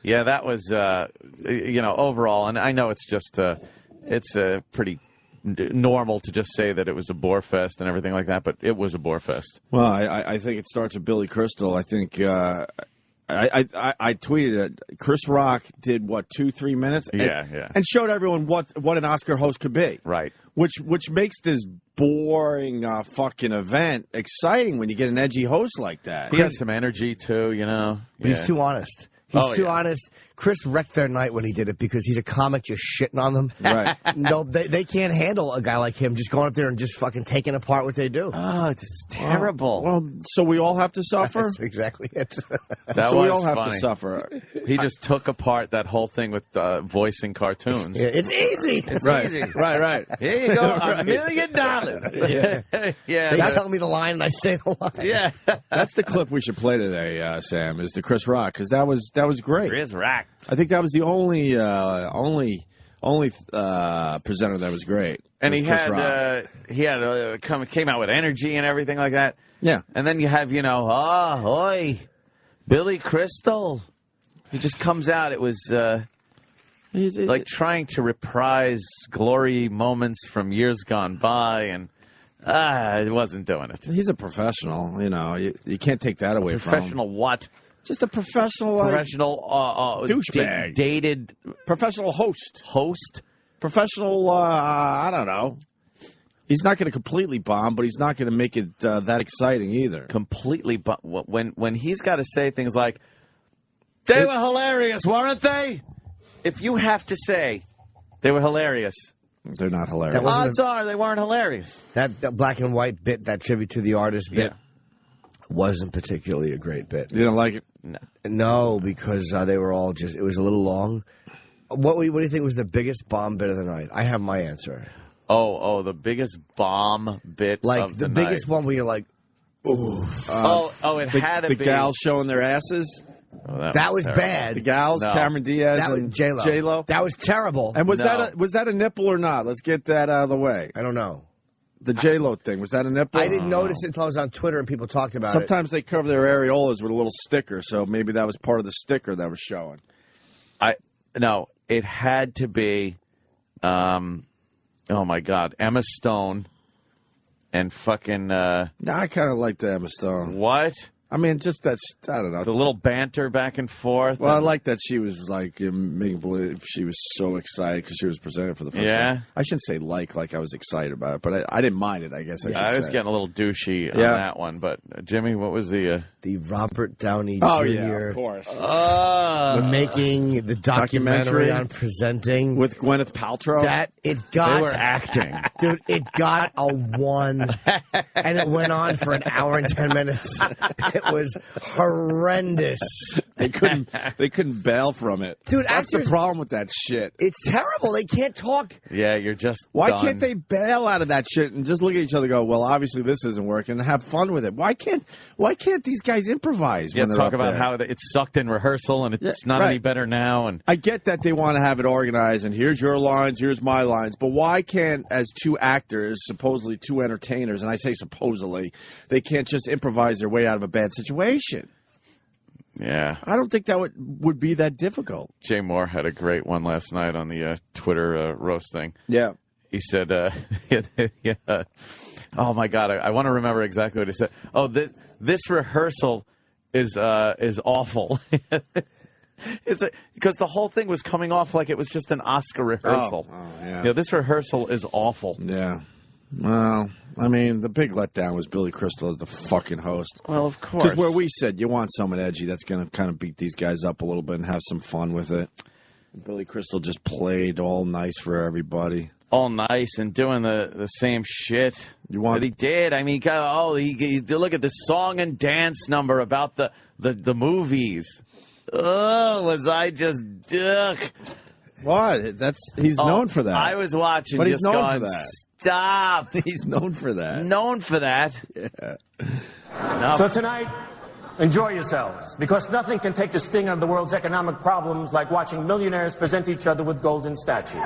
Yeah, that was, overall, and I know it's just, it's pretty normal to just say that it was a bore fest and everything like that, but it was a bore fest. Well, I think it starts with Billy Crystal. I think I tweeted it. Chris Rock did, 2-3 minutes? And showed everyone what an Oscar host could be. Right. Which makes this boring fucking event exciting when you get an edgy host like that. He had some energy, too, But he's too honest. He's too honest. Chris wrecked their night when he did it because he's a comic just shitting on them. Right. No, they can't handle a guy like him just going up there and just fucking taking apart what they do. Oh, it's terrible. Well, so we all have to suffer? That's exactly it. So we all have to suffer. He just took apart that whole thing with voicing cartoons. Yeah, it's easy. It's right. easy. Right. Here you go, $1 million. Yeah. They tell me the line and I say the line. Yeah. That's the clip we should play today, Sam, is the Chris Rock, because that was great. Chris Rock. I think that was the only presenter that was great. And he came out with energy and everything like that. Yeah. And then you have, Billy Crystal. He just comes out. It was like trying to reprise glory moments from years gone by, and it wasn't doing it. He's a professional, you can't take that away from him. Professional what? Just a professional, douchebag. Dated professional host. Professional, I don't know. He's not going to completely bomb, but he's not going to make it that exciting either. Completely bomb. When he's got to say things like, they were hilarious, weren't they? If you have to say they were hilarious. They're not hilarious. Odds are they weren't hilarious. That black and white bit, that tribute to the artist bit, wasn't particularly a great bit. You don't like it? No, because they were all just, it was a little long. What do you think was the biggest bomb bit of the night? I have my answer. Oh, the biggest bomb bit of the biggest night. one where you're like, oof. It had to be. The gals showing their asses? Oh, that was bad. The gals, no. Cameron Diaz and J-Lo. That was terrible. And was that a nipple or not? Let's get that out of the way. I don't know. The J-Lo thing, was that a nipple? I didn't notice it until I was on Twitter and people talked about it. Sometimes they cover their areolas with a little sticker, so maybe that was part of the sticker that was showing. No, it had to be, oh my God, Emma Stone and fucking... No, I kind of like the Emma Stone. What? I mean, just that, I don't know. The little banter back and forth. Well, I like that she was like making believe she was so excited because she was presenting for the first time. I shouldn't say like I was excited about it, but I didn't mind it, I guess I should say. I was getting a little douchey on that one, but Jimmy, what was the... The Robert Downey Jr. Oh, yeah, of course. Making the documentary on presenting. With Gwyneth Paltrow? They were acting. Dude, it got a 1, and it went on for an hour and 10 minutes. It was horrendous. They couldn't bail from it. Dude, that's the problem with that shit. It's terrible. They can't talk. Yeah, you're just Why done. can't they bail out of that shit and just look at each other and go, well, obviously this isn't working, and have fun with it? Why can't these guys improvise when they're talk up about there? how it sucked in rehearsal and it's not any better now. And I get that they want to have it organized and here's your lines, here's my lines, but why can't, as two actors, supposedly two entertainers, and I say supposedly, they can't just improvise their way out of a bad situation? Yeah. I don't think that would be that difficult. Jay Moore had a great one last night on the Twitter roast thing. Yeah. He said, oh, my God, I want to remember exactly what he said. Oh, this rehearsal is awful. Because the whole thing was coming off like it was just an Oscar rehearsal. Yeah. This rehearsal is awful. Yeah. Well, I mean, the big letdown was Billy Crystal as the fucking host. Well, of course. Because where we said you want someone edgy that's going to kind of beat these guys up a little bit and have some fun with it. Billy Crystal just played all nice for everybody. All nice and doing the same shit that he did. I mean, he look at the song and dance number about the movies. Oh, was I just... Ugh. What? He's known for that. I was watching, but he's just known going, for that. Stop. He's known for that. Known for that. Yeah. No. So tonight, enjoy yourselves, because nothing can take the sting out of the world's economic problems like watching millionaires present each other with golden statues.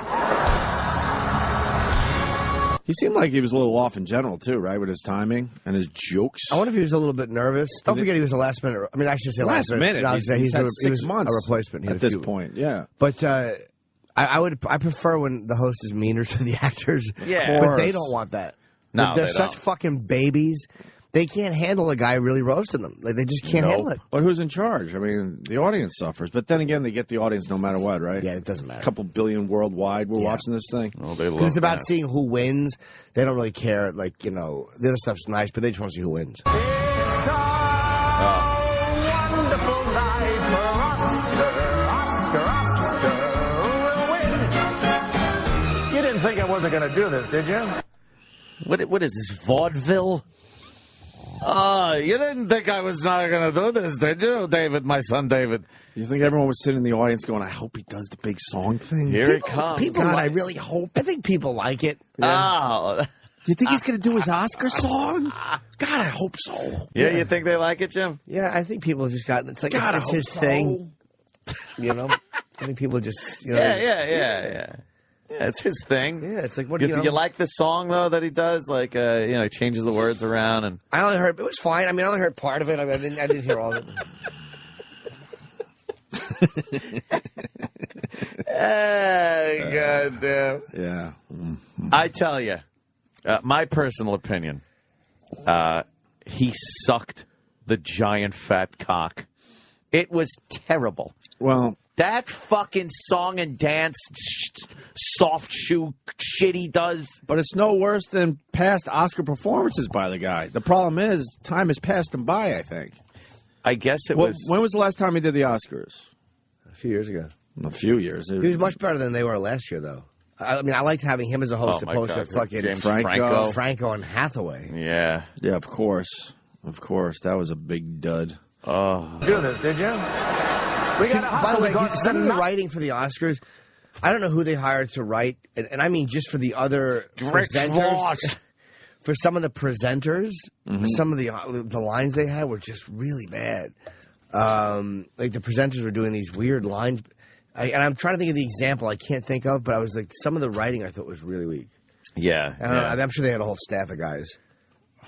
He seemed like he was a little off in general, too, right, with his timing and his jokes. I wonder if he was a little bit nervous. Don't forget he was a last minute. I mean, I should say last minute. No, he's had had 6 months a replacement at this point, yeah. But I prefer when the host is meaner to the actors. Yeah. But they don't want that. No, they're they such don't. fucking babies. They can't handle a guy really roasting them. Like, they just can't handle it. But who's in charge? I mean, the audience suffers. But then again, they get the audience no matter what, right? Yeah, it doesn't matter. A couple billion worldwide. We're watching this thing. Oh, they love Because it's about that. seeing who wins. They don't really care. Like, you know, the other stuff's nice, but they just want to see who wins. It's a wonderful night for Oscar will win. You didn't think I wasn't going to do this, did you? What is this, vaudeville? You didn't think I was not going to do this, did you, David, my son David? You think everyone was sitting in the audience going, I hope he does the big song thing? Here it comes. People, I really hope. I think people like it. Oh. You think he's going to do his Oscar song? God, I hope so. Yeah, you think they like it, Jim? Yeah, I think people just got. It's like God, it's I his hope so. thing. You know, I think people just. You know, Yeah, it's his thing. Yeah, it's like what You, you know. you like the song though that he does? Like, he changes the words around and. I only heard it was fine. I mean, I only heard part of it. I didn't hear all of it. God damn. Yeah. I tell you, my personal opinion, he sucked the giant fat cock. It was terrible. Well, That fucking song and dance soft shoe shit he does. but it's no worse than past Oscar performances by the guy. The problem is, time has passed him by, I think. I guess it When was. was the last time he did the Oscars? A few years ago, A few years. he was much better than they were last year, though. I mean, I liked having him as a host Oh, my opposed to God. fucking James Franco. Franco and Hathaway. Yeah. Yeah, of course. Of course. That was a big dud. Oh. Do this, did you? We got to By hustle the way, because some of the tonight- writing for the Oscars, I don't know who they hired to write, and I mean just for the other presenters. For some of the presenters, some of the lines they had were just really bad. Like the presenters were doing these weird lines, and I'm trying to think of the example I can't think of, but I was like, some of the writing I thought was really weak. Yeah. I don't know, I'm sure they had a whole staff of guys.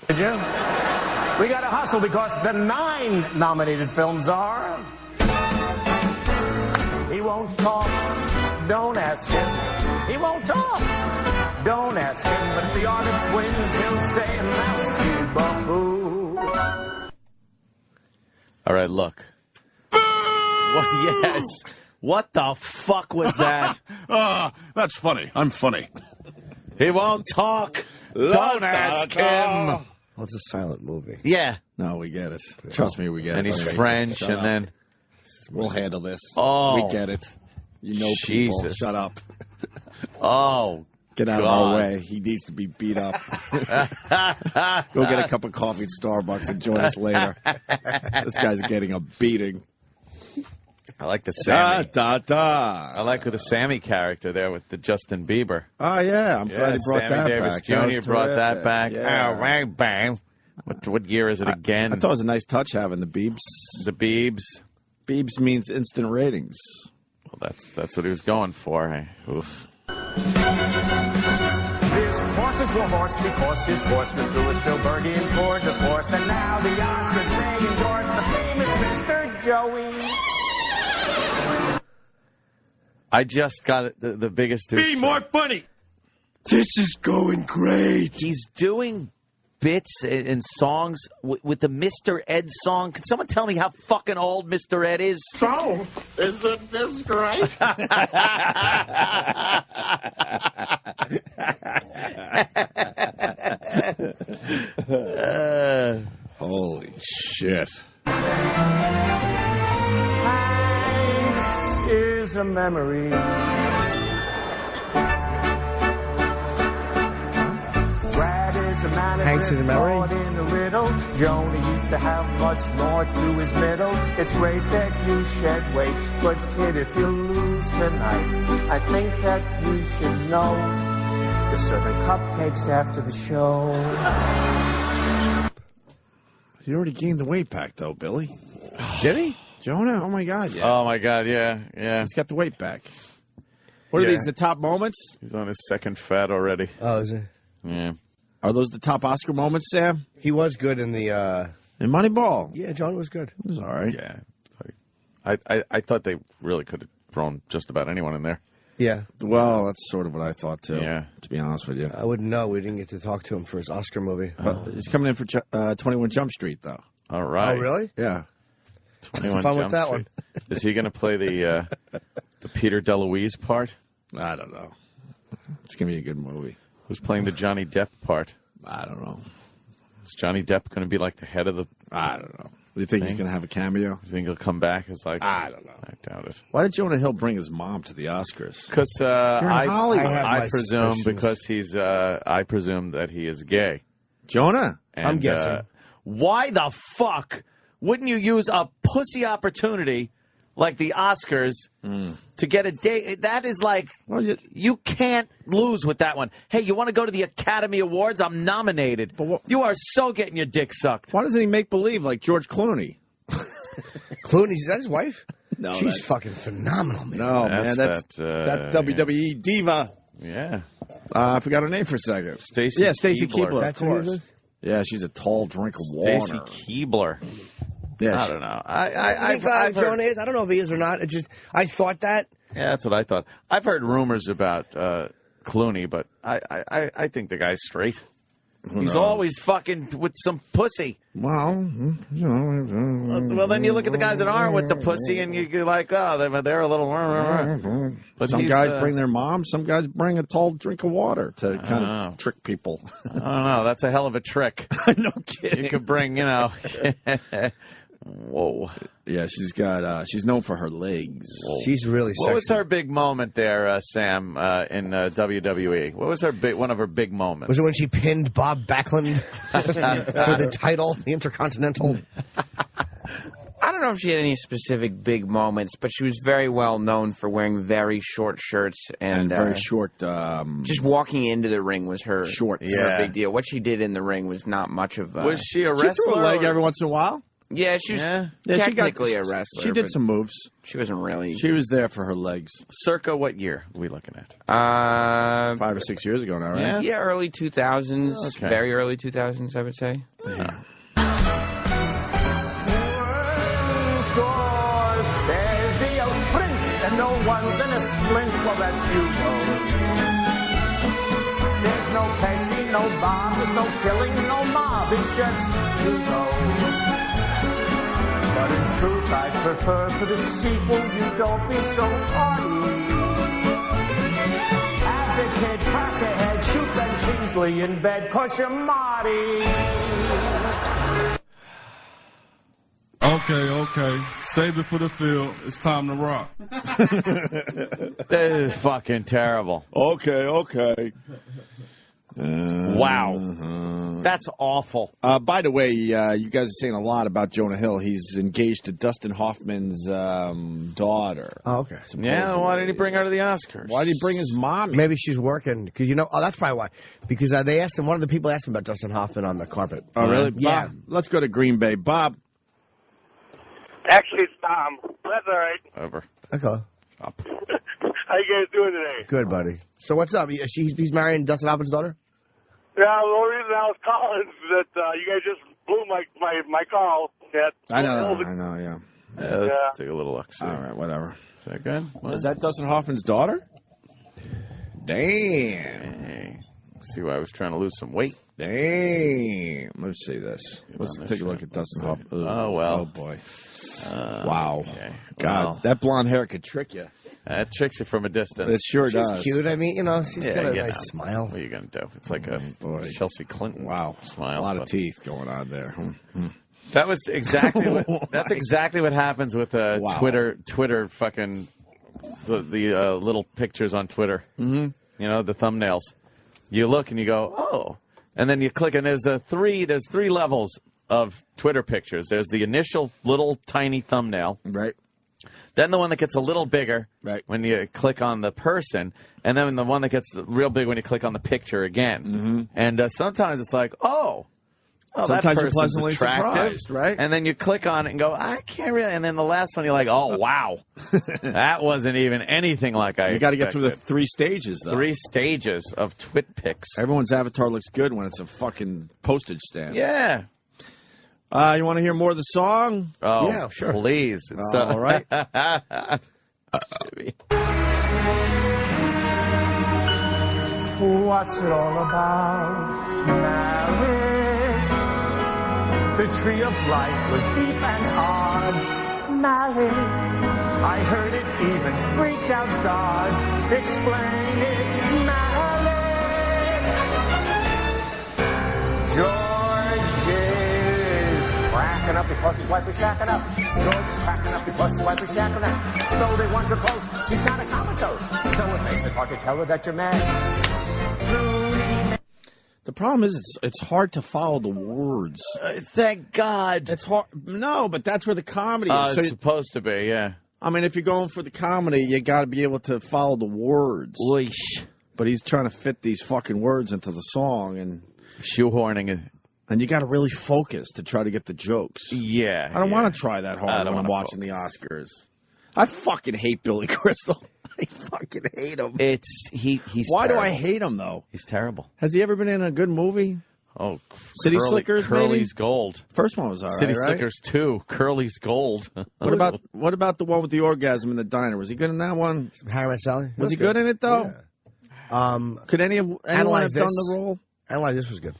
Did you? We got to hustle because the 9 nominated films are... He won't talk, don't ask him. He won't talk, don't ask him. But if the artist wins, he'll say, "Mousy boo." All right, look. What, yes. What the fuck was that? That's funny. I'm funny. He won't talk. Don't ask him. Well, it's a silent movie. Yeah. No, we get it. Trust me, we get And it. he's Okay. French, Shut and up. then. We'll handle this. Oh. We get it. You know people. Jesus. Shut up. Oh. Get out of God. our way. He needs to be beat up. Go get a cup of coffee at Starbucks and join us later. This guy's getting a beating. I like the Da, Sammy. da, da. I like the Sammy character there with the Justin Bieber. Oh, yeah. I'm glad he brought Sammy that Davis back. Jr. That was brought that terrific. back. Yeah. Oh, bang, bang. What year is it again? I thought it was a nice touch having the Biebs. The Biebs. Biebs means instant ratings. Well, that's what he was going for. Oof. His horses were horsed because his horse was through a Spielbergian tour de force. And now the Oscars may endorse the famous Mr. Joey. I just got the biggest news. Be more funny. This is going great. He's doing bits and songs with the Mr. Ed song. Can someone tell me how fucking old Mr. Ed is? So, isn't this great? Holy shit. Hanks is a memory. Brad is a manager. Hanks is a memory? caught in a riddle. Joni used to have much more to his middle. It's great that you shed weight, but kid, if you lose tonight, I think that you should know they're serving cupcakes after the show. He already gained the weight back, though, Billy. Did he? Jonah? Oh, my God. Yeah. Oh my God! Yeah. He's got the weight back. What are Yeah. these, the top moments? He's on his second fat already. Oh, is it? Yeah. Are those the top Oscar moments, Sam? He was good in the... In Moneyball. Yeah, John was good. It was all right. Yeah. I thought they really could have thrown just about anyone in there. Yeah. Well, that's sort of what I thought, too. Yeah. To be honest with you. I wouldn't know. We didn't get to talk to him for his Oscar movie. But he's coming in for 21 Jump Street, though. All right. Oh, really? Yeah. 21 Fun Jump with that Street. Is he going to play the Peter DeLuise part? I don't know. It's going to be a good movie. Who's playing the Johnny Depp part? I don't know. Is Johnny Depp going to be like the head of the... I don't know. Do you think he's going to have a cameo? You think he'll come back as like... I don't know. I doubt it. Why did Jonah Hill bring his mom to the Oscars? Because Hollywood. I presume because he's... I presume that he is gay. Jonah? And, I'm guessing. Why the fuck wouldn't you use a pussy opportunity like the Oscars to get a date? That is like, Well, you can't lose with that one. Hey, you want to go to the Academy Awards? I'm nominated. But you are so getting your dick sucked. Why doesn't he make believe like George Clooney? Clooney's is that his wife? No, She's that's- fucking phenomenal, man. No, man, that's WWE diva. Yeah. I forgot her name for a second. Stacey Yeah, Stacey Keibler. Keibler, of That's who it course. is? Yeah, she's a tall drink of Stacey water. Keibler. Yeah, I don't know. I think I've heard- Jonah is. I don't know if he is or not. It just I thought that. Yeah, that's what I thought. I've heard rumors about Clooney, but I think the guy's straight. He's always fucking with some pussy. Well, you know. Well, then you look at the guys that aren't with the pussy, and you're like, oh, they're a little... But some he's, guys bring their mom. Some guys bring a tall drink of water to kind of trick people. I don't know. That's a hell of a trick. No kidding. You could bring, Whoa. Yeah, she's known for her legs. She's really sexy. What was her big moment there, Sam, in WWE? What was one of her big moments? Was it when she pinned Bob Backlund for the title, the Intercontinental? I don't know if she had any specific big moments, but she was very well known for wearing very short shirts and very short. Just walking into the ring was her shorts. her big deal. What she did in the ring was not much of. Was she a She wrestler? threw a leg or- every once in a while. Yeah, she was Yeah. Yeah, technically a wrestler. She did but some moves. She wasn't really. She was there for her legs. Circa what year are we looking at? 5 or 6 years ago now, right? Yeah, early 2000s, Okay. very early 2000s, I would say. Yeah. Scorsese, a prince, and no one's in a splint. Well, that's Hugo. There's no Pesci, no Bob, there's no killing, no mob. It's just Hugo. But in truth, I prefer for the sequel you don't be so party. Advocate, crack ahead, shoot Ben Kingsley in bed, 'cause you're Marty. Okay. Save it for the field. It's time to rock. That is fucking terrible. Okay. Wow. That's awful. By the way, you guys are saying a lot about Jonah Hill. He's engaged to Dustin Hoffman's daughter. Oh, okay. Yeah, why did he bring her to the Oscars? Why did he bring his mommy? Maybe she's working because that's probably why. Because they asked him. One of the people asked him about Dustin Hoffman on the carpet. Oh, really? Yeah. Bob, let's go to Green Bay. Bob. Actually, it's Tom. That's all right. Over. Okay. Up. How you guys doing today? Good, buddy. So what's up? He's marrying Dustin Hoffman's daughter? Yeah, the only reason I was calling is that you guys just blew my call. I know, yeah. Yeah, let's take a little look. See. All right, whatever. Is that good? Is that Dustin Hoffman's daughter? Damn. Hey. See why I was trying to lose some weight. Damn. Let's see this. Let's take a look at Dustin Hoffman. Oh, well. Oh, boy. Wow. Okay. God, Well, that blonde hair could trick you. that tricks you from a distance. It sure She's does. cute. I mean, she's got a you nice know. smile. What are you going to do? It's like a boy. Chelsea Clinton Wow. smile. A lot of but- teeth going on there. That was exactly what. That's exactly what happens with Wow. Twitter fucking the little pictures on Twitter. Mm-hmm. You know, the thumbnails. You look and you go, oh, and then you click and there's three levels of Twitter pictures. There's the initial little tiny thumbnail, Right. then the one that gets a little bigger Right. when you click on the person, and then the one that gets real big when you click on the picture again. Mm-hmm. And sometimes it's like, oh, well, Sometimes that you're person's pleasantly attractive, surprised, right? And then you click on it and go, I can't really. And then the last one, you're like, oh, wow. That wasn't even anything like I expected. You got to get through the 3 stages, though. 3 stages of twit pics. Everyone's avatar looks good when it's a fucking postage stamp. Yeah. You want to hear more of the song? Oh, yeah, sure. Please. It's, all right. What's it all about? Marriage. The tree of life was deep and hard. Marriage. I heard it even freaked out God. Explain it. Marriage. George is cracking up because his wife is shacking up. George's cracking up because his wife is shacking up. Though they want her close, she's not a comatose. So it makes it hard to tell her that you're mad. The problem is it's hard to follow the words. Thank God. It's hard. No, but that's where the comedy is. It's supposed to be, yeah. I mean, if you're going for the comedy, you got to be able to follow the words. Oish. But he's trying to fit these fucking words into the song, and Shoehorning it. And you got to really focus to try to get the jokes. Yeah. I don't want to try that hard when I'm watching the Oscars. I fucking hate Billy Crystal. I fucking hate him. He's Why terrible. do I hate him, though? He's terrible. Has he ever been in a good movie? Oh, City Slickers, maybe? Curly's Gold. First one was all right, City right? Slickers 2, Curly's Gold. What about the one with the orgasm in the diner? Was he good in that one? Harry Met Sally? Was he good in it, though? Yeah. Could anyone have done the role? Analyze This was good.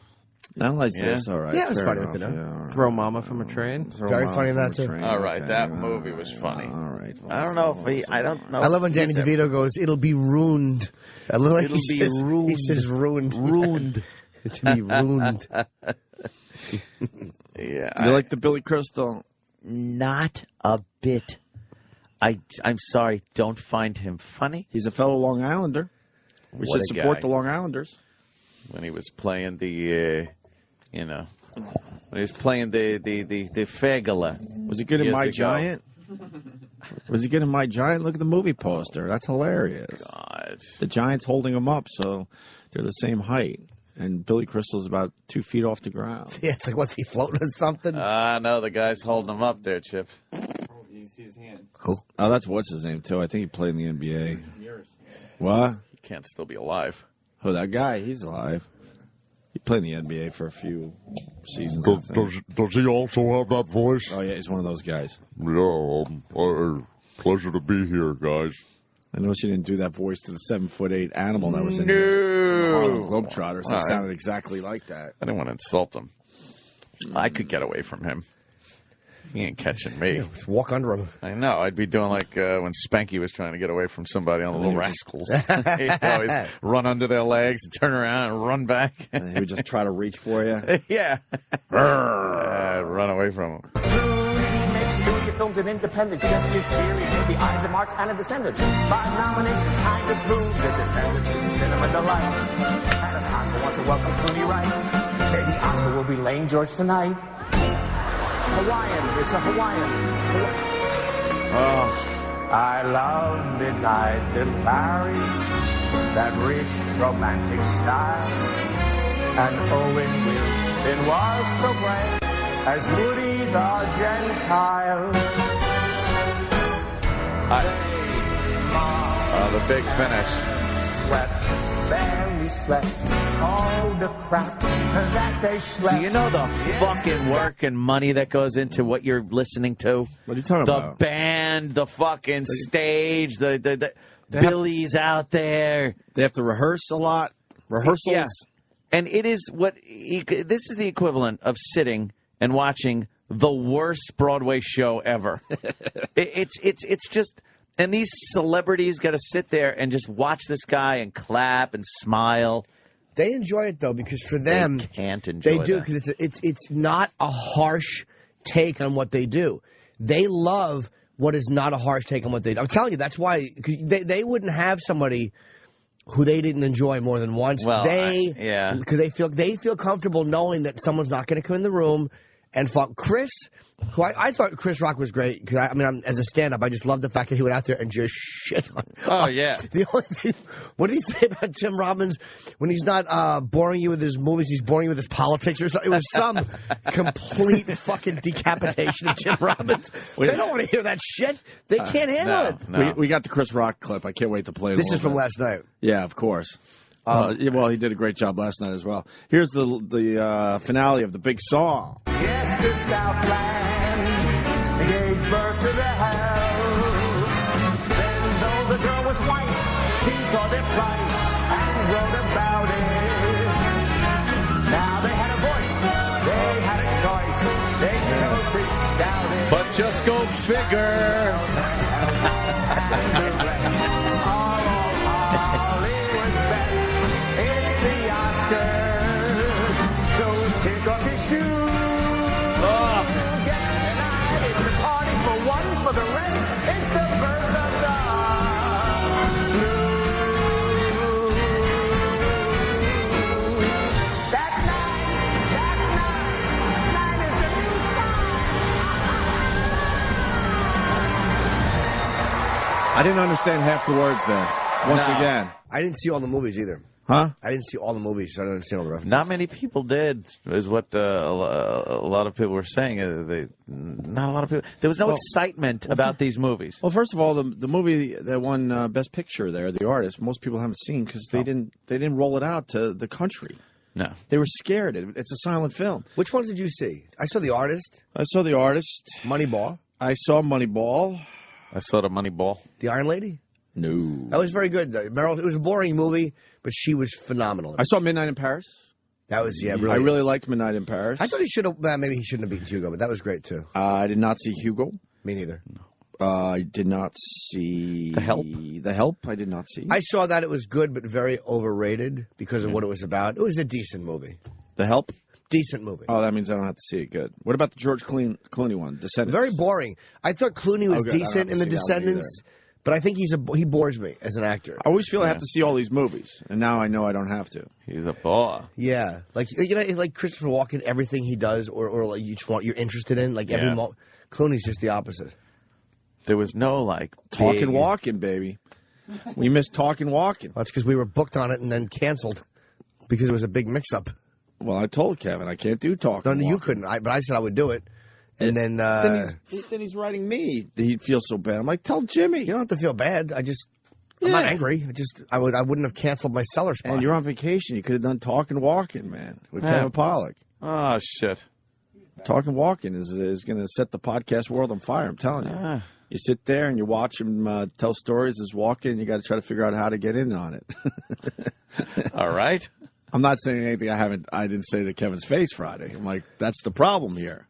Analyze This, all right. Yeah, it was fair funny enough, with it, yeah, all right. Throw Mama from a Train. Very funny in that, too. All right, that movie was funny. All right. I don't know if I don't know. I love when Danny DeVito goes, it'll be ruined. I love like It'll be ruined. He says ruined. Ruined. It's to be ruined. Yeah. You like the Billy Crystal? Not a bit. I'm sorry, don't find him funny. He's a fellow Long Islander. We What should a support guy. the Long Islanders. When he was playing when he was playing the Fegala. Was he good in Years My ago. Giant? Was he good in My Giant? Look at the movie poster. That's hilarious. God. The Giant's holding him up, so they're the same height. And Billy Crystal's about 2 feet off the ground. Yeah, it's like, what's he floating or something? No, the guy's holding him up there, Chip. You see his hand. Oh, that's what's his name, too. I think he played in the NBA. What? He can't still be alive. Oh, that guy, he's alive. He played in the NBA for a few seasons. I think. Does he also have that voice? Oh, yeah, he's one of those guys. Yeah, pleasure to be here, guys. I know she didn't do that voice to the 7'8" animal that was in the Harlem Globetrotters. That All right. sounded exactly like that. I didn't want to insult him. I could get away from him. He ain't catching me. Just walk under him. I know. I'd be doing like when Spanky was trying to get away from somebody on the Little Rascals. He'd always run under their legs, turn around, and run back. And he would just try to reach for you. Yeah. Run away from him. Makes studio films an independent, just his theory, the Ides of March and a Descendant. 5 nominations, time to prove the Descendants is a cinema delight. And an Oscar wants to welcome Clooney Wright. Maybe Oscar will be laying George tonight. Hawaiian, it's a Hawaiian. Oh, I love midnight in Paris, that rich romantic style. And Owen Wilson was so brave as Moody the Gentile. The big finish. Barely slept all the crap that they slept. Do you know the fucking work and money that goes into what you're listening to? What are you talking The about? band, the fucking stage, the Billy's out there. They have to rehearse a lot. Rehearsals. Yeah. And it is this is the equivalent of sitting and watching the worst Broadway show ever. It's just, and these celebrities got to sit there and just watch this guy and clap and smile. They enjoy it, though, because for them, They can't enjoy they do, that. because it's not a harsh take on what they do. They love what is not a harsh take on what they do. I'm telling you, that's why 'cause they wouldn't have somebody who they didn't enjoy more than once. Well, because yeah. they feel comfortable knowing that someone's not going to come in the room and fought Chris, who I thought Chris Rock was great because as a stand-up, I just loved the fact that he went out there and just shit on. Oh yeah. The only thing, what did he say about Tim Robbins when he's not boring you with his movies, he's boring you with his politics or something? It was some complete fucking decapitation of Tim Robbins. They don't want to hear that shit. They can't handle it. No. We got the Chris Rock clip. I can't wait to play it. This is from last night. Yeah, of course. Well, he did a great job last night as well. Here's the finale of the big song. Yes, the Southland gave birth to the hell. Then, though the girl was white, she saw their plight and wrote about it. Now they had a voice, they had a choice, they chose to shout it. But just go figure. Hollywood's best, it's the Oscars. So take off your shoes. Get tonight, it's a party for one, for the rest, it's the birth of the blues. That's nine is the new I didn't understand half the words there. Once again. I didn't see all the movies either. Huh? I didn't see all the movies, so I don't understand all the references. Not many people did, is what a lot of people were saying. Not a lot of people. There was no excitement about these movies. Well, first of all, the movie that won Best Picture there, The Artist, most people haven't seen because they didn't roll it out to the country. No. They were scared. It's a silent film. Which ones did you see? I saw The Artist. I saw The Artist. Moneyball. I saw Moneyball. I saw the Moneyball. The Iron Lady. No. That was very good, though. Meryl, it was a boring movie, but she was phenomenal. I saw Midnight in Paris. That was, really. I really liked Midnight in Paris. I thought he should have, maybe he shouldn't have beaten Hugo, but that was great, too. I did not see Hugo. Me neither. I did not see The Help. The Help, I did not see. I saw that. It was good, but very overrated because of what it was about. It was a decent movie. The Help? Decent movie. Oh, that means I don't have to see it. Good. What about the George Clooney one, Descendants? Very boring. I thought Clooney was good. I don't decent have in to The see that one Descendants, but I think he bores me as an actor. I always feel I have to see all these movies, and now I know I don't have to. He's a bore. Yeah, like like Christopher Walken, everything he does, or like you're interested in, like every Clooney's just the opposite. There was no Talking Walking, baby. We missed Talking Walking. That's because we were booked on it and then canceled because it was a big mix-up. Well, I told Kevin I can't do Talking Walking. No, you couldn't. But I said I would do it, and then he's writing me. He'd feel so bad. I'm like, tell Jimmy. You don't have to feel bad. I'm not angry. I wouldn't have canceled my cellar spot. And you're on vacation. You could have done Talking Walking, man, with Kevin Pollak. Oh shit. Talking Walking is going to set the podcast world on fire. I'm telling you. You sit there and you watch him tell stories as walking. You got to try to figure out how to get in on it. All right. I'm not saying anything I didn't say to Kevin's face Friday. I'm like, that's the problem here.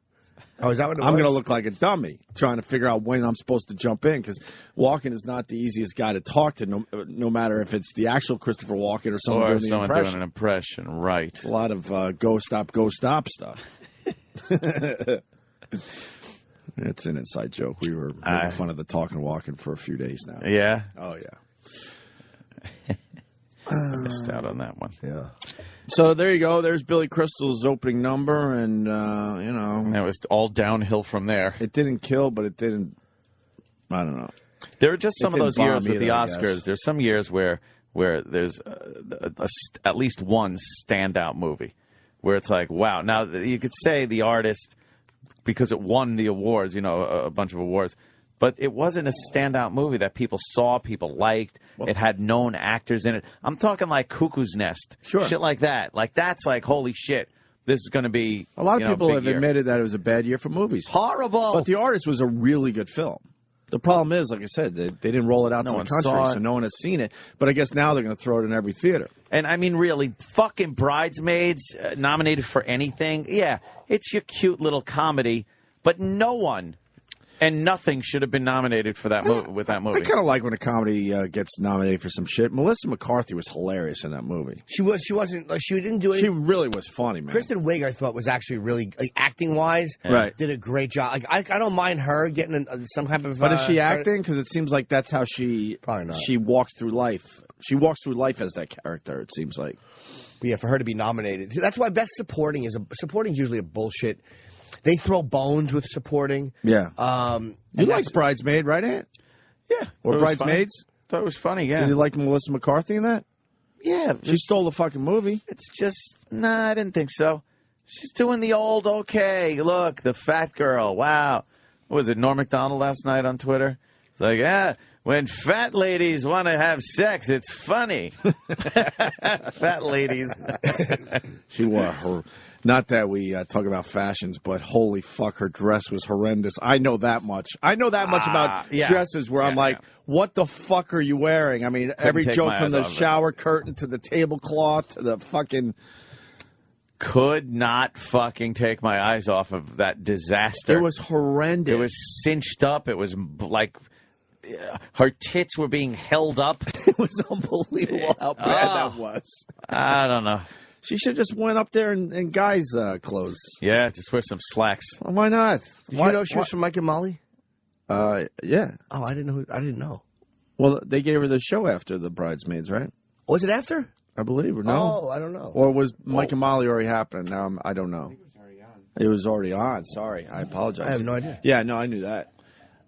Oh, is that what it was? I'm going to look like a dummy trying to figure out when I'm supposed to jump in because Walken is not the easiest guy to talk to, no matter if it's the actual Christopher Walken or someone doing the impression. Doing an impression, right? It's a lot of go stop stuff. It's an inside joke. We were making fun of the Talking Walking for a few days now. Yeah? Oh, yeah. I missed out on that one. Yeah. So there you go. There's Billy Crystal's opening number, and, It was all downhill from there. It didn't kill, but it didn't, I don't know. There are just some of those years with the I Oscars. guess. There's some years where there's at least one standout movie where it's like, wow. Now, you could say The Artist because it won the awards, a bunch of awards. But it wasn't a standout movie that people saw, people liked. It had known actors in it. I'm talking like Cuckoo's Nest. Sure. Shit like that. Like, that's like, holy shit, this is going to be A lot of people big have year. admitted that it was a bad year for movies. Horrible. But The Artist was a really good film. The problem is, like I said, they didn't roll it out to the one country, saw it. so no one has seen it. But I guess now they're going to throw it in every theater. And I mean, really, fucking Bridesmaids nominated for anything. Yeah, it's your cute little comedy, but no one and nothing should have been nominated for that movie. With that movie, I kind of like when a comedy gets nominated for some shit. Melissa McCarthy was hilarious in that movie. She wasn't. She didn't do it. She really was funny, man. Kristen Wiig, I thought, was actually really acting wise. Right. Did a great job. Like I don't mind her getting some type of. But is she acting? Because it seems like that's how she Probably not. she walks through life. She walks through life as that character. It seems like. But yeah, for her to be nominated, that's why Best Supporting is usually a bullshit. They throw bones with supporting. Yeah. You like that's- Bridesmaid, right, Aunt? Yeah. Or Bridesmaids? Thought it was funny, yeah. Did you like Melissa McCarthy in that? Yeah. She stole the fucking movie. It's just, nah, I didn't think so. She's doing the old, okay, look, the fat girl. Wow. What was it, Norm Macdonald last night on Twitter? It's like, when fat ladies want to have sex, it's funny. Fat ladies. She wore her. Not that we talk about fashions, but holy fuck, her dress was horrendous. I know that much. I know that much about dresses where I'm like, what the fuck are you wearing? I mean, every take joke my from eyes the off of it. shower curtain to the tablecloth to the fucking... Could not fucking take my eyes off of that disaster. It was horrendous. It was cinched up. It was like her tits were being held up. It was unbelievable how bad that was. I don't know. She should just went up there in guys' clothes. Yeah, just wear some slacks. Well, why not? Did you know she was from Mike and Molly? Yeah. Oh, I didn't know. Well, they gave her the show after the Bridesmaids, right? Was it after? I believe, or no? Oh, I don't know. Or was Mike and Molly already happening? Now I don't know. It was already on. Sorry, I apologize. I have no idea. Yeah, no, I knew that.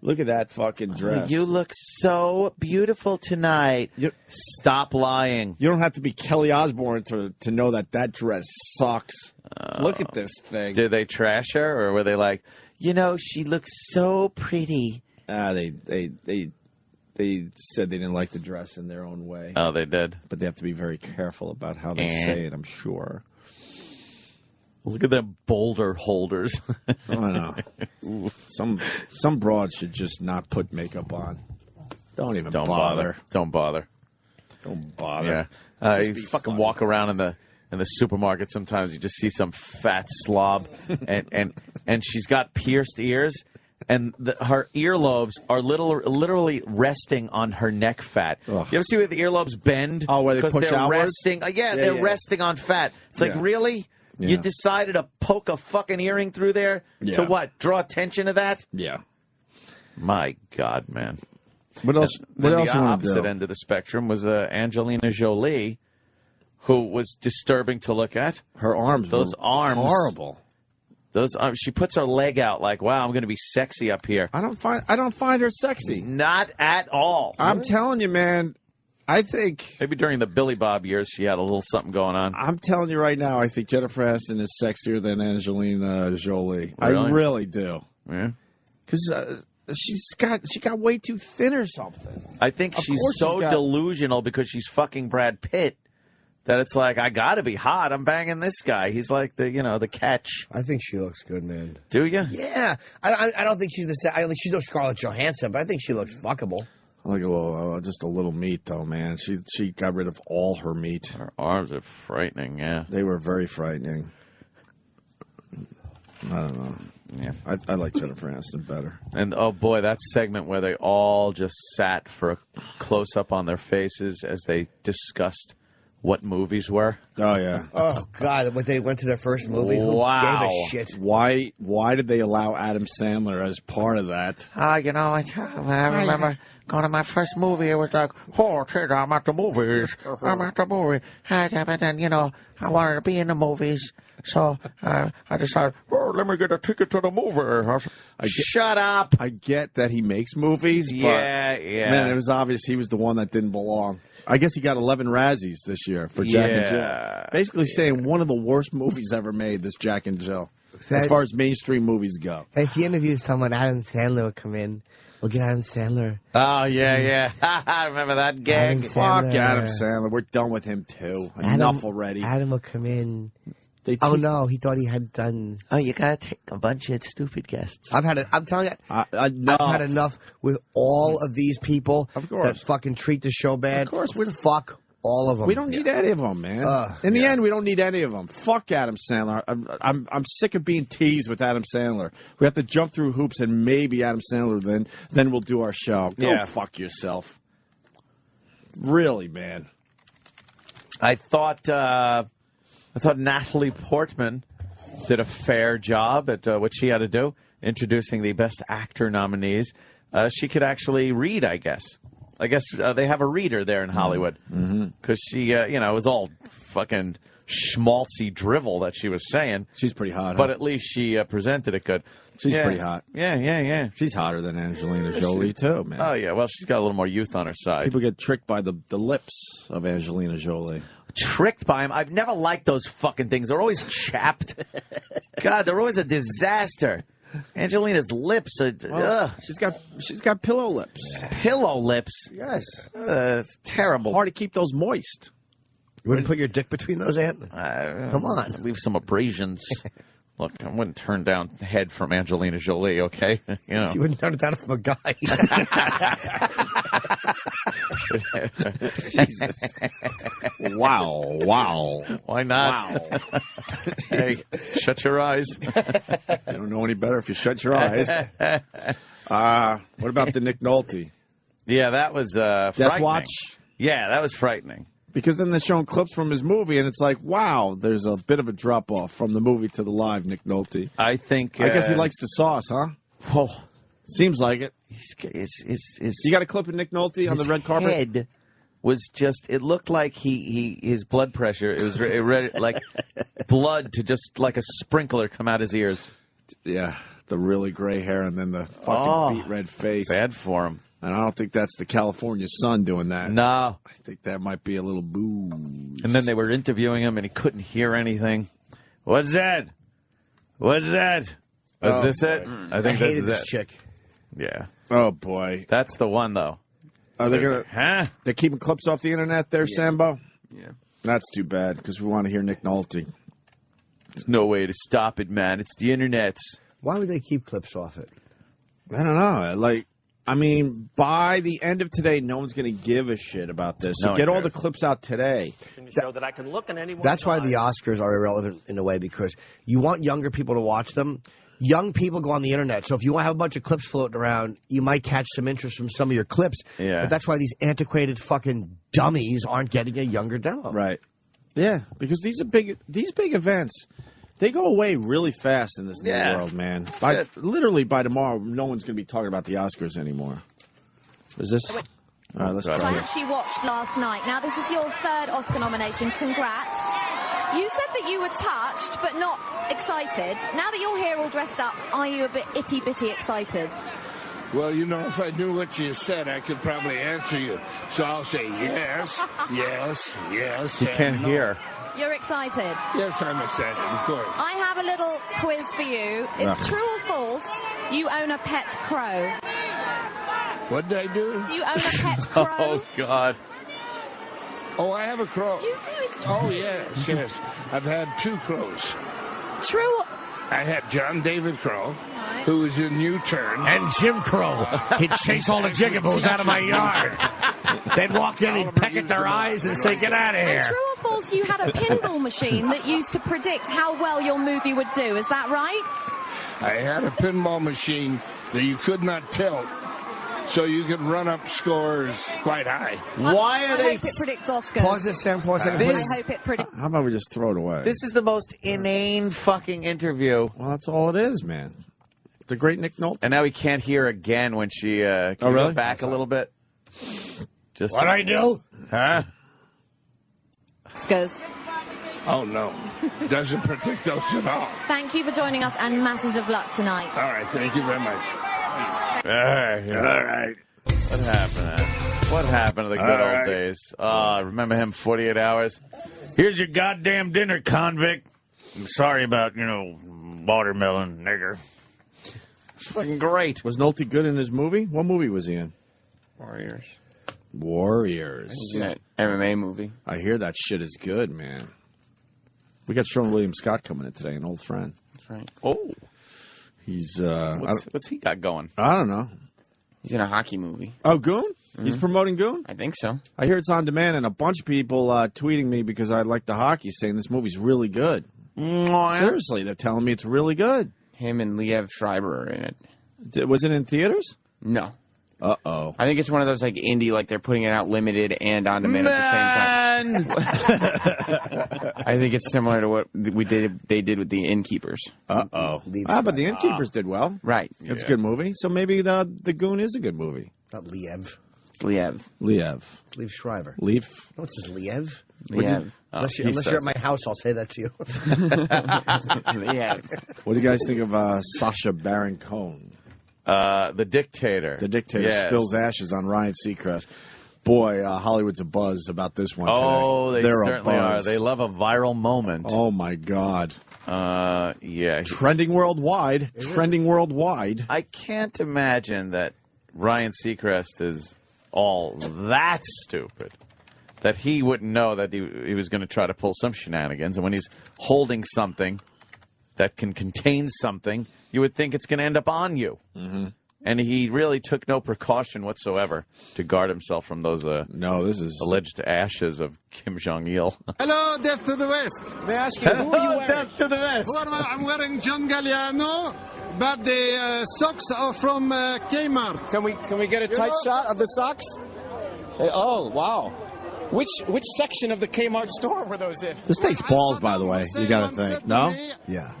Look at that fucking dress. You look so beautiful tonight. Stop lying. You don't have to be Kelly Osbourne to know that dress sucks. Look at this thing. Did they trash her, or were they like, she looks so pretty? They said they didn't like the dress in their own way. Oh, they did. But they have to be very careful about how they say it, I'm sure. Look at them boulder holders. I know. Some broads should just not put makeup on. Don't even bother. Don't bother. Don't bother. Yeah. You fucking walk around in the supermarket sometimes, you just see some fat slob, and she's got pierced ears, and her earlobes are literally resting on her neck fat. Ugh. You ever see where the earlobes bend? Oh, where they push they're outwards? resting. They're resting on fat. It's like, really? Yeah. You decided to poke a fucking earring through there to what? Draw attention to that? Yeah. My God, man. What else? What else? The opposite end of the spectrum was Angelina Jolie, who was disturbing to look at. Her arms. Those arms. Horrible. Those arms. She puts her leg out like, wow, I'm going to be sexy up here. I don't find her sexy. Not at all. I'm telling you, man. I think maybe during the Billy Bob years she had a little something going on. I'm telling you right now, I think Jennifer Aniston is sexier than Angelina Jolie. Really? I really do. Yeah. Because she got way too thin or something. I think she's so delusional because she's fucking Brad Pitt that it's like, I got to be hot. I'm banging this guy. He's like the catch. I think she looks good, man. Do you? Yeah. I don't think she's she's no Scarlett Johansson, but I think she looks fuckable. Like just a little meat, though, man. She got rid of all her meat. Her arms are frightening, yeah. They were very frightening. I don't know. Yeah, I like Jennifer Aniston better. And, oh, boy, that segment where they all just sat for a close-up on their faces as they discussed what movies were. Oh, yeah. Oh, God, when they went to their first movie, wow. Who gave a shit? Why did they allow Adam Sandler as part of that? I remember going to my first movie. It was like, oh, kid, I'm at the movies. I'm at the movie. And then, I wanted to be in the movies. So I decided, oh, let me get a ticket to the movie. Shut up. I get that he makes movies, but man, it was obvious he was the one that didn't belong. I guess he got 11 Razzies this year for Jack and Jill. Basically saying one of the worst movies ever made, this Jack and Jill, as far as mainstream movies go. If you interview someone, Adam Sandler will come in. We'll get Adam Sandler. Oh, yeah. I remember that gag. Fuck Adam Sandler. We're done with him, too. Enough already. Adam will come in. Oh, no, he thought he had done... Oh, you got to take a bunch of stupid guests. I'm telling you, I've had enough with all of these people that fucking treat the show bad. Of course. Fuck all of them. We don't need any of them, man. In the end, we don't need any of them. Fuck Adam Sandler. I'm sick of being teased with Adam Sandler. We have to jump through hoops, and maybe Adam Sandler then we'll do our show. Go fuck yourself. Really, man. I thought Natalie Portman did a fair job at what she had to do, introducing the Best Actor nominees. She could actually read, I guess. They have a reader there in Hollywood. Because she, it was all fucking schmaltzy drivel that she was saying. She's pretty hot, But huh? at least she presented it good. She's pretty hot. Yeah. She's hotter than Angelina Jolie, too, man. Oh, yeah. Well, she's got a little more youth on her side. People get tricked by the lips of Angelina Jolie. Tricked by him? I've never liked those fucking things. They're always chapped. God, they're always a disaster. Angelina's lips are... ugh. She's got pillow lips. Pillow lips? Yes. It's terrible. Hard to keep those moist. You wouldn't put your dick between those, Ant? Come on. Leave some abrasions. Look, I wouldn't turn down head from Angelina Jolie, okay? You know. You wouldn't turn it down from a guy. Jesus. Wow. Why not? Wow. Hey, shut your eyes. You don't know any better if you shut your eyes. What about the Nick Nolte? Yeah, that was Death frightening. Watch? Yeah, that was frightening. Because then they're showing clips from his movie, and it's like, wow, there's a bit of a drop-off from the movie to the live Nick Nolte. I think... I guess he likes the sauce, huh? Oh, seems like it. You got a clip of Nick Nolte on the red carpet? His head was just... It looked like his blood pressure... It was like blood to just like a sprinkler come out his ears. Yeah, the really gray hair and then the fucking beet red face. Bad for him. And I don't think that's the California sun doing that. No. I think that might be a little booze. And then they were interviewing him, and he couldn't hear anything. What's that? What's that? Is this it? I think hated this this chick. Yeah. Oh, boy. That's the one, though. Are they going to... Huh? They're keeping clips off the internet there, Sambo? Yeah. That's too bad, because we want to hear Nick Nolte. There's no way to stop it, man. It's the internet. Why would they keep clips off it? I don't know. I mean, by the end of today, no one's going to give a shit about this. So No one get all cares. the clips out today. Show that I can look in anyone's That's why the eye. Oscars are irrelevant in a way, because you want younger people to watch them. Young people go on the internet, so if you want to have a bunch of clips floating around, you might catch some interest from some of your clips. Yeah. But that's why these antiquated fucking dummies aren't getting a younger demo. Right. Yeah, because these big events, they go away really fast in this new world, man. Literally by tomorrow, no one's going to be talking about the Oscars anymore. Is this? All right, let's Which try I this. actually watched last night. Now, this is your third Oscar nomination. Congrats. You said that you were touched, but not excited. Now that you're here all dressed up, are you a bit itty-bitty excited? Well, you know, if I knew what you said, I could probably answer you. So I'll say yes, yes, yes. You can't hear. You're excited? Yes, I'm excited, of course. I have a little quiz for you. It's true or false you own a pet crow? What did I do? Do you own a pet crow? Oh, God. Oh, I have a crow. You do, it's true. Oh, yes. I've had 2 crows. True. I had John David Crow, who was in U-Turn. And Jim Crow. He'd chase all the jigaboos out of my yard. They'd walk in, he'd peck at their eyes and say, get out of And here. true or false you had a pinball machine that used to predict how well your movie would do. Is that right? I had a pinball machine that you could not tilt, so you could run up scores quite high. Why are I they... hope it predicts Oscars. Pause this, Sam, for a second. I hope it predicts... How about we just throw it away? This is the most inane fucking interview. Well, that's all it is, man. The great Nick Nolte. And now he can't hear again when she... can you really? go back a little bit? Just What'd I do? Huh? Oscars. Oh, no. Doesn't predict those at all. Thank you for joining us and masses of luck tonight. All right, thank you very much. All right. What happened? What happened to the good old days? Remember him 48 hours? Here's your goddamn dinner, convict. I'm sorry about, watermelon, nigger. It's fucking great. Was Nolte good in his movie? What movie was he in? Warriors. He's in that MMA movie. I hear that shit is good, man. We got Sean William Scott coming in today, an old friend. That's right. Oh. He's, what's he got going? I don't know. He's in a hockey movie. Oh, Goon? He's promoting Goon? I think so. I hear it's on demand, and a bunch of people tweeting me because I like the hockey, saying this movie's really good. Seriously, they're telling me it's really good. Him and Liev Schreiber are in it. Was it in theaters? No. Uh-oh. I think it's one of those, indie, they're putting it out limited and on demand at the same time. I think it's similar to what they did with the Innkeepers. Uh-oh. But the Innkeepers did well. Right. It's a good movie. So maybe the Goon is a good movie. Not Liev. It's Liev. Liev. Liev Schreiber. Leaf. No, it's just Liev. Liev. Unless you're at my house, I'll say that to you. Liev. What do you guys think of Sacha Baron Cohen? The Dictator. The Dictator spills ashes on Ryan Seacrest. Boy, Hollywood's abuzz about this one today. Oh, they They're certainly are. They love a viral moment. Oh, my God. Yeah. Trending worldwide. Trending worldwide. I can't imagine that Ryan Seacrest is all that stupid that he wouldn't know that he was going to try to pull some shenanigans. And when he's holding something that can contain something, you would think it's going to end up on you. Mm-hmm. And he really took no precaution whatsoever to guard himself from those alleged ashes of Kim Jong-il. Hello, Death to the West. May I ask you, who are you wearing? Death to the West. I'm wearing John Galliano, but the socks are from Kmart. Can we get a tight shot of the socks? Oh, wow. Which section of the Kmart store were those in? This takes balls, by the way. You got to think. No? Yeah.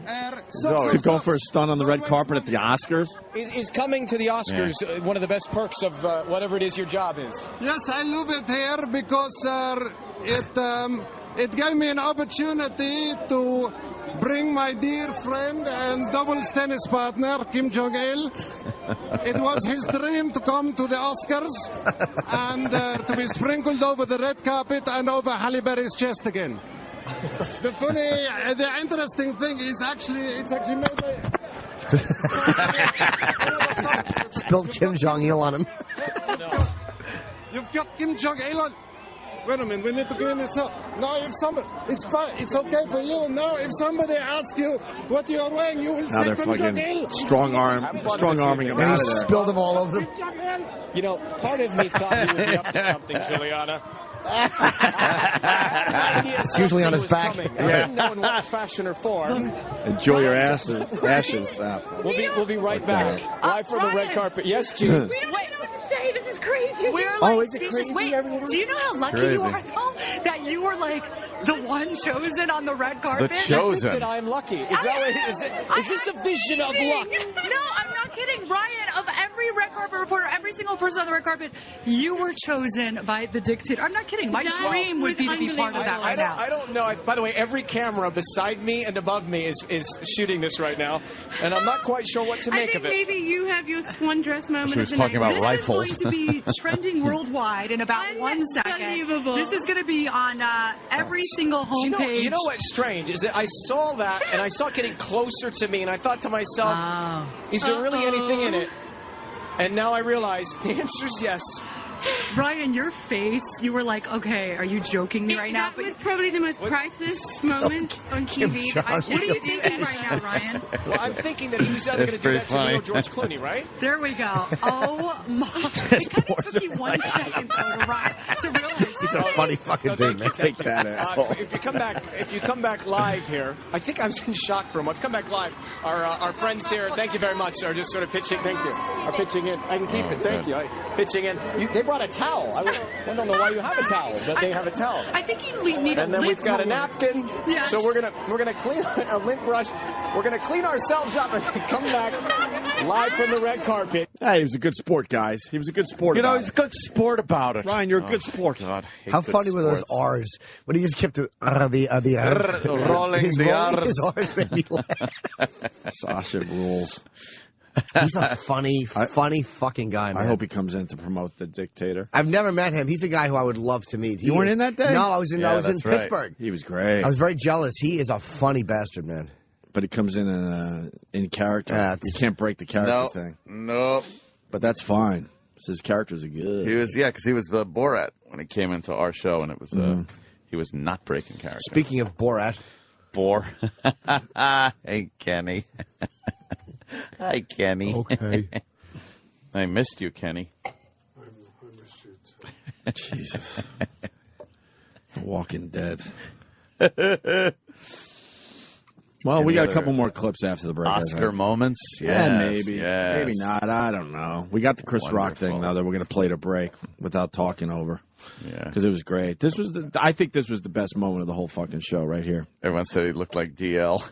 To go for a stunt on the red carpet at the Oscars? Is coming to the Oscars one of the best perks of whatever it is your job is? Yes, I love it here because it gave me an opportunity to bring my dear friend and doubles tennis partner, Kim Jong-il. It was his dream to come to the Oscars and to be sprinkled over the red carpet and over Halle Berry's chest again. The interesting thing is it's actually made by... Spilled Kim Jong-il on him. You've got Kim Jong-il on... Wait a minute, we need to clean this up. Now, if somebody... It's fine, it's okay for you. Now, if somebody asks you what you're wearing, you will now say they're Kim fucking Jong-il. strong-arming him out of there. Spilled them all over them. You know, part of me thought he would be up to something, Juliana. It's usually on his back. I didn't know in what fashion or form. Enjoy your ashes. We'll be right back. Live from the red carpet. Yes, Jude. We don't know what to say. This is crazy. We're is it speechless. crazy? Wait, do you know how lucky you are, though, that you were like the one chosen on the red carpet? The chosen. I think that I'm lucky. Is this a vision of luck? No, I'm not kidding. Ryan, of every red carpet reporter, every single person on the red carpet, you were chosen by the Dictator. I'm not kidding. My dream would be to be part of that right now. I don't know. By the way, every camera beside me and above me is shooting this right now, and I'm not quite sure what to make of it. I think maybe you have your swan dress moment. She was talking about rifles. This is going to be trending worldwide in about 1 second. Unbelievable. This is going to be on every single homepage. You know what's strange is that I saw that, and I saw it getting closer to me, and I thought to myself, is there really anything in it? And now I realize the answer is yes. Ryan, your face, you were like, okay, are you joking me right now? That was probably the most priceless moment on TV. What are you thinking right now, Ryan? Well, I'm thinking that he was either going to do that to me or George Clooney, right? There we go. Oh, my. It kind of took you 1 second, though, to realize. He's a funny fucking dude, man. Take that, asshole. If you come back live here, I think I was in shock for a moment. Come back live. Our friends here, thank you very much, are just sort of pitching. Thank you. Are pitching in. I can keep it. Thank you. Pitching in. They brought a towel. I don't know why you have a towel, but they have a towel. I think you need a and then we've got a napkin. Yes. So we're gonna clean a lint brush. We're gonna clean ourselves up and come back live from the red carpet. Hey, he was a good sport, guys. He was a good sport. He's a good sport about it. Ryan, you're a good sport. God, how funny were those R's when he just kept the rolling the R's. His R's made me laugh. Sasha rules. He's a funny fucking guy, man. I hope he comes in to promote the Dictator. I've never met him. He's a guy who I would love to meet. You weren't in that day? No, I was in Pittsburgh. Right. He was great. I was very jealous. He is a funny bastard, man. But he comes in character. You can't break the character thing. Nope. But that's fine. His characters are good. He was, because he was Borat when he came into our show, and it was he was not breaking character. Speaking of Borat. Hey, Kenny. Hi, Kenny. Okay. I missed you, Kenny. I missed you too. Jesus. The Walking Dead. Well, we got a couple more clips after the break. Oscar moments? Yeah, maybe. Yes. Maybe not. I don't know. We got the Chris Rock thing, though, that we're going to play to break without talking over. Yeah. Because it was great. I think this was the best moment of the whole fucking show right here. Everyone said he looked like DL.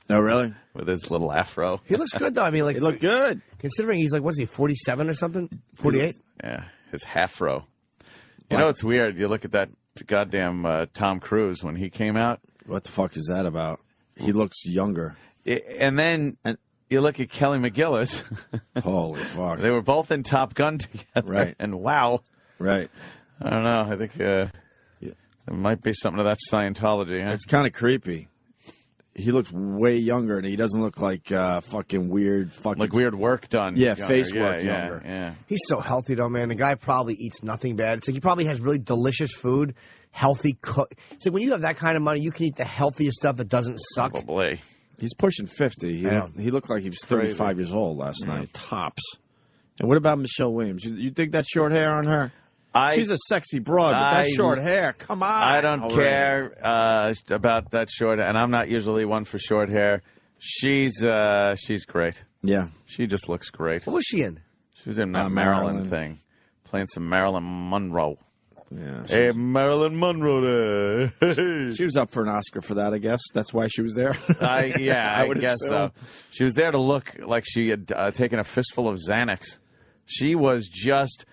Oh, really? With his little afro. He looks good, though. I mean, he looked good. Considering he's like, what is he, 47 or something? 48? Yeah. his half-row. You know, it's weird. You look at that goddamn Tom Cruise when he came out. What the fuck is that about? He looks younger. And then you look at Kelly McGillis. Holy fuck. They were both in Top Gun together. Right. And wow. Right. I don't know. I think there might be something to that Scientology. Huh? It's kind of creepy. He looks way younger, and he doesn't look like fucking weird fucking... Like weird work done. Yeah, younger. face work younger. Yeah. He's so healthy, though, man. The guy probably eats nothing bad. It's like he probably has really delicious food, healthy cook. It's like when you have that kind of money, you can eat the healthiest stuff that doesn't suck. Probably. He's pushing 50. He looked like he was 35 years old last night, tops. And what about Michelle Williams? You dig that short hair on her? She's a sexy broad, but that short hair, come on. I don't care about that short hair, and I'm not usually one for short hair. She's great. Yeah. She just looks great. What was she in? She was in that Maryland thing, playing some Marilyn Monroe. Yeah. Hey, Marilyn Monroe there. She was up for an Oscar for that, I guess. That's why she was there. I guess assume. so. She was there to look like she had taken a fistful of Xanax. She was just...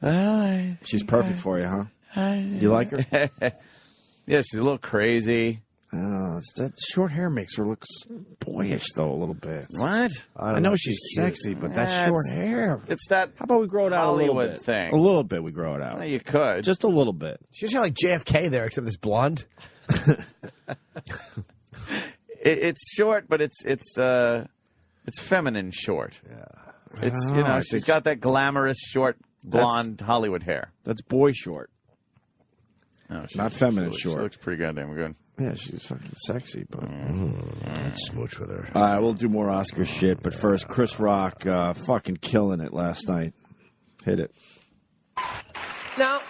She's perfect for you, huh? You like her? Yeah, she's a little crazy. That short hair makes her look boyish, though, a little bit. What? I know she's sexy, but that short hair. It's that How about we grow it out Hollywood a little bit? thing. A little bit we grow it out. Well, you could. Just a little bit. She's kind of like JFK there, except it's blonde. It's short, but it's feminine short. Yeah. It's she's got that glamorous short blonde Hollywood hair. That's boy short. No, not feminine short. She looks pretty goddamn good. Yeah, she's fucking sexy, but I'd smooch with her. All right, we'll do more Oscar shit, but first, Chris Rock fucking killing it last night. Hit it. Now,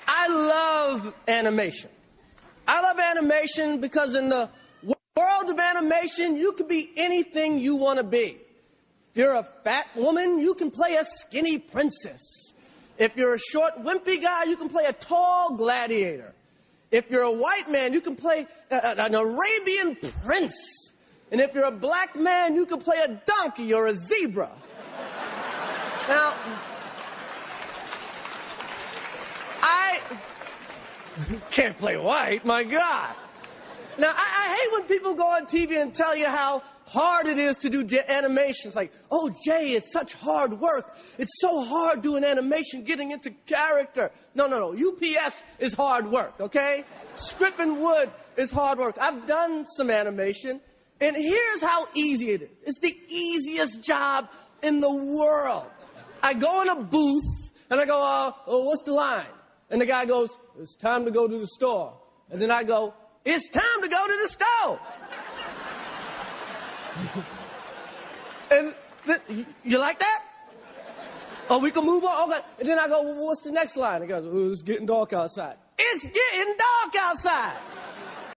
I love animation. I love animation because in the world of animation, you can be anything you want to be. If you're a fat woman, you can play a skinny princess. If you're a short, wimpy guy, you can play a tall gladiator. If you're a white man, you can play an Arabian prince. And if you're a black man, you can play a donkey or a zebra. Now, I can't play white, my God. Now, I hate when people go on TV and tell you how hard it is to do animations. Like, oh, Jay, it's such hard work. It's so hard doing animation, getting into character. No. UPS is hard work, okay? Stripping wood is hard work. I've done some animation, and here's how easy it is. It's the easiest job in the world. I go in a booth, and I go, what's the line? And the guy goes, it's time to go to the store. And then I go, it's time to go to the stove. And you like that? Oh, we can move on? Okay. And then I go, well, what's the next line? He goes, oh, it's getting dark outside. It's getting dark outside.